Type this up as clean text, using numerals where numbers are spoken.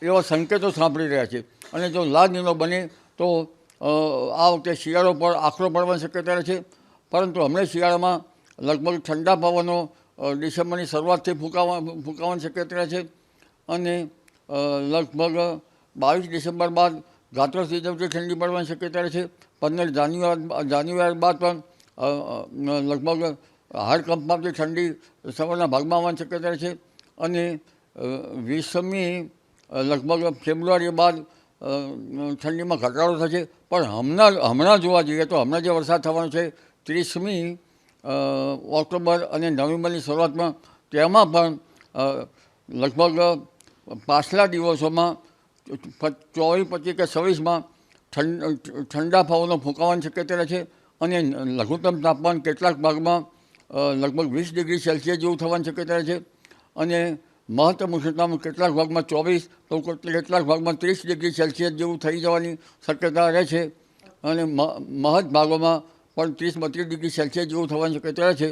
એવા સંકેતો સાંભળી રહ્યા છે. અને જો લા નીનો બને તો આ વખતે શિયાળો પર આખરો પડવાની શક્યતા રહે છે. પરંતુ હમણાં શિયાળામાં લગભગ ઠંડા પવનો ડિસેમ્બરની શરૂઆતથી ફૂંકાવાની શક્યતા રહે છે. અને લગભગ 22 ડિસેમ્બર બાદ ગાત્રો સિઝમથી ઠંડી પડવાની શક્યતા રહે છે. 15 જાન્યુઆરી બાદ પણ લગભગ હાડકંપમાંથી ઠંડી સવારના ભાગમાં આવવાની શક્યતા રહે છે. અને 20મી લગભગ ફેબ્રુઆરી બાદ ઠંડીમાં ઘટાડો થશે. પણ હમણાં જોવા જઈએ તો હમણાં જે વરસાદ થવાનો છે 30મી ઓક્ટોબર અને નવેમ્બરની શરૂઆતમાં, તેમાં પણ લગભગ પાછલા દિવસોમાં 24, 25 કે 26માં ઠંડા પવનો ફૂંકાવાની શક્યતા રહે છે. અને લઘુત્તમ તાપમાન કેટલાક ભાગમાં લગભગ 20 ડિગ્રી સેલ્સિયસ જેવું થવાની શક્યતા રહે છે. અને મહત્તમ ઉષ્ણતામાં કેટલાક ભાગમાં 24 તો કેટલાક ભાગમાં 30 ડિગ્રી સેલ્સિયસ જેવું થઈ જવાની શક્યતા રહે છે. અને મહદ ભાગોમાં પણ 30-32 ડિગ્રી સેલ્સિયસ જેવું થવાની શક્યતા રહે છે.